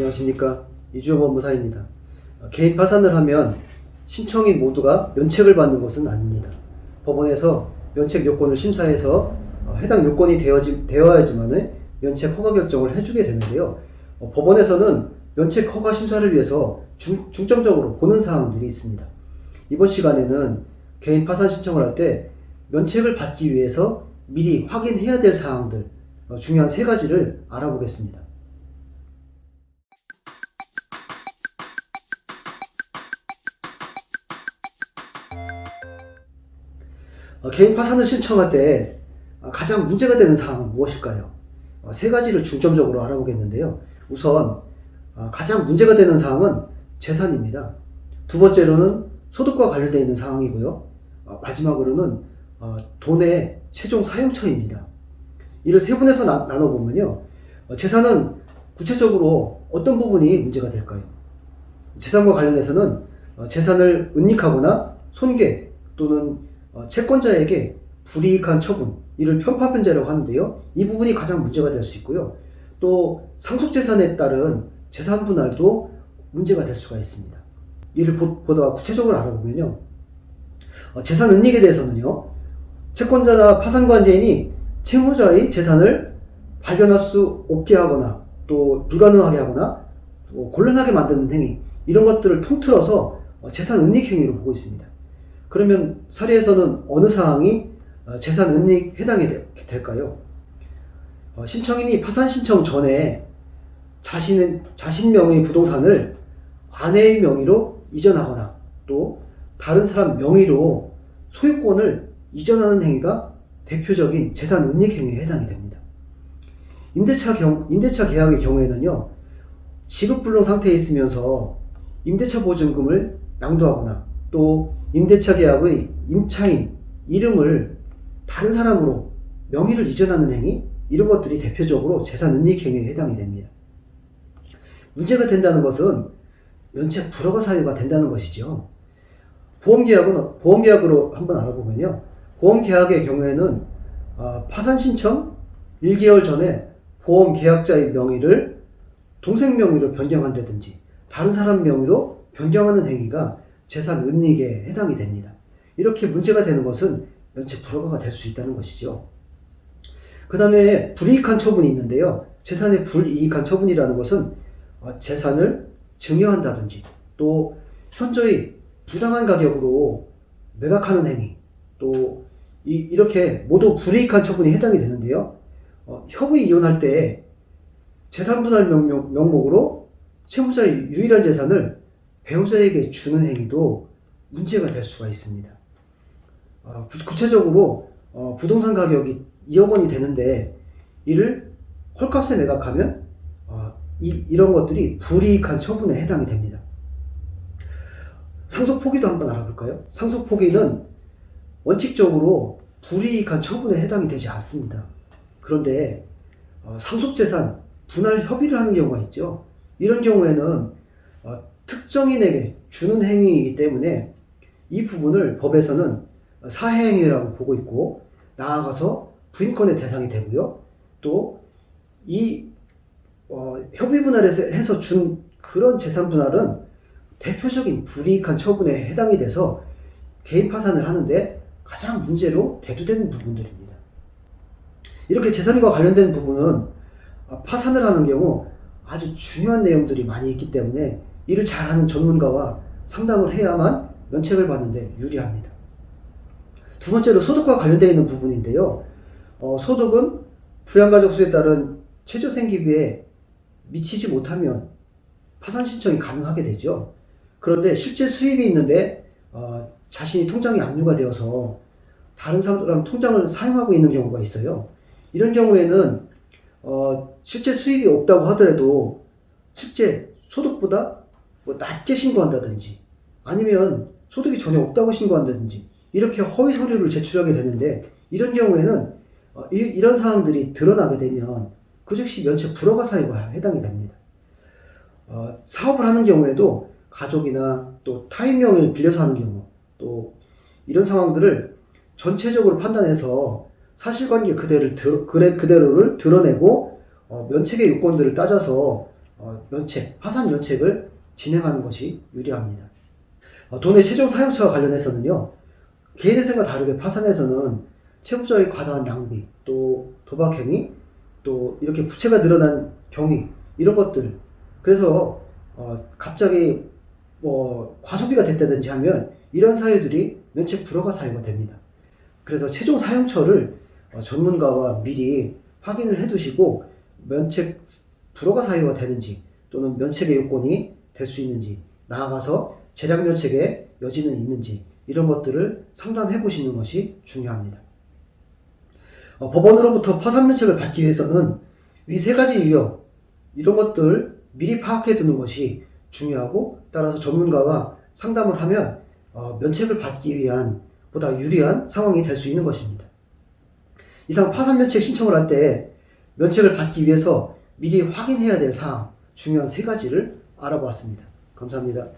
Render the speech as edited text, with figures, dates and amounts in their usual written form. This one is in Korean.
안녕하십니까. 이주영 법무사입니다. 개인 파산을 하면 신청인 모두가 면책을 받는 것은 아닙니다. 법원에서 면책 요건을 심사해서 해당 요건이 되어야지만 면책 허가 결정을 해주게 되는데요. 법원에서는 면책 허가 심사를 위해서 중점적으로 보는 사항들이 있습니다. 이번 시간에는 개인 파산 신청을 할 때 면책을 받기 위해서 미리 확인해야 될 사항들, 중요한 3가지를 알아보겠습니다. 개인 파산을 신청할 때 가장 문제가 되는 사항은 무엇일까요? 3가지를 중점적으로 알아보겠는데요. 우선 가장 문제가 되는 사항은 재산입니다. 두 번째로는 소득과 관련되어 있는 사항이고요. 마지막으로는 돈의 최종 사용처입니다. 이를 세분해서 나눠보면요. 재산은 구체적으로 어떤 부분이 문제가 될까요? 재산과 관련해서는 재산을 은닉하거나 손괴 또는 채권자에게 불이익한 처분, 이를 편파변제라고 하는데요. 이 부분이 가장 문제가 될 수 있고요. 또 상속재산에 따른 재산 분할도 문제가 될 수가 있습니다. 이를 보다 구체적으로 알아보면요. 재산 은닉에 대해서는요. 채권자나 파산관계인이 채무자의 재산을 발견할 수 없게 하거나 또 불가능하게 하거나 또 곤란하게 만드는 행위, 이런 것들을 통틀어서 재산 은닉 행위로 보고 있습니다. 그러면 사례에서는 어느 사항이 재산 은닉 해당이 될까요? 신청인이 파산 신청 전에 자신 명의 부동산을 아내의 명의로 이전하거나 또 다른 사람 명의로 소유권을 이전하는 행위가 대표적인 재산 은닉 행위에 해당이 됩니다. 임대차 계약의 경우에는요, 지급불능 상태에 있으면서 임대차 보증금을 양도하거나 또 임대차 계약의 임차인 이름을 다른 사람으로 명의를 이전하는 행위, 이런 것들이 대표적으로 재산 은닉 행위에 해당이 됩니다. 문제가 된다는 것은 면책 불허가 사유가 된다는 것이죠. 보험계약으로 한번 알아보면요. 보험계약의 경우에는 파산 신청 1개월 전에 보험계약자의 명의를 동생 명의로 변경한다든지 다른 사람 명의로 변경하는 행위가 재산 은닉에 해당이 됩니다. 이렇게 문제가 되는 것은 면책 불허가가 될 수 있다는 것이죠. 그 다음에 불이익한 처분이 있는데요. 재산의 불이익한 처분이라는 것은 재산을 증여한다든지 또 현저히 부당한 가격으로 매각하는 행위, 또 이렇게 모두 불이익한 처분이 해당이 되는데요. 협의 이혼할 때 재산분할 명목으로 채무자의 유일한 재산을 배우자에게 주는 행위도 문제가 될 수가 있습니다. 구체적으로 부동산 가격이 2억 원이 되는데 이를 헐값에 매각하면 이런 것들이 불이익한 처분에 해당이 됩니다. 상속포기도 한번 알아볼까요? 상속포기는 원칙적으로 불이익한 처분에 해당이 되지 않습니다. 그런데 상속재산 분할 협의를 하는 경우가 있죠. 이런 경우에는 특정인에게 주는 행위이기 때문에 이 부분을 법에서는 사해행위라고 보고 있고, 나아가서 부인권의 대상이 되고요. 또 이 협의 분할에서 해서 준 그런 재산 분할은 대표적인 불이익한 처분에 해당이 돼서 개인 파산을 하는데 가장 문제로 대두되는 부분들입니다. 이렇게 재산과 관련된 부분은 파산을 하는 경우 아주 중요한 내용들이 많이 있기 때문에 이를 잘 아는 전문가와 상담을 해야만 면책을 받는데 유리합니다. 두 번째로 소득과 관련되어 있는 부분인데요. 소득은 부양가족 수에 따른 최저생계비에 미치지 못하면 파산 신청이 가능하게 되죠. 그런데 실제 수입이 있는데 자신이 통장에 압류가 되어서 다른 사람 통장을 사용하고 있는 경우가 있어요. 이런 경우에는 실제 수입이 없다고 하더라도 실제 소득보다 낮게 신고한다든지 아니면 소득이 전혀 없다고 신고한다든지 이렇게 허위 서류를 제출하게 되는데, 이런 경우에는 이런 사항들이 드러나게 되면 그 즉시 면책 불허가 사유가 해당이 됩니다. 사업을 하는 경우에도 가족이나 또 타인 명의를 빌려서 하는 경우, 또 이런 상황들을 전체적으로 판단해서 사실관계 그대로를 드러내고 면책의 요건들을 따져서 파산 면책을 진행하는 것이 유리합니다. 돈의 최종 사용처와 관련해서는요, 개인의 생각과 다르게 파산에서는 채무자의 과다한 낭비, 또 도박행위, 또 이렇게 부채가 늘어난 경위, 이런 것들, 그래서 갑자기 과소비가 됐다든지 하면 이런 사유들이 면책 불허가 사유가 됩니다. 그래서 최종 사용처를 전문가와 미리 확인을 해 두시고 면책 불허가 사유가 되는지 또는 면책의 요건이 될 수 있는지, 나아가서 재량 면책의 여지는 있는지, 이런 것들을 상담해 보시는 것이 중요합니다. 법원으로부터 파산 면책을 받기 위해서는 위 세 가지 유형, 이런 것들 미리 파악해 두는 것이 중요하고, 따라서 전문가와 상담을 하면 면책을 받기 위한 보다 유리한 상황이 될 수 있는 것입니다. 이상 파산 면책 신청을 할 때 면책을 받기 위해서 미리 확인해야 될 사항, 중요한 세 가지를 알아보았습니다. 감사합니다.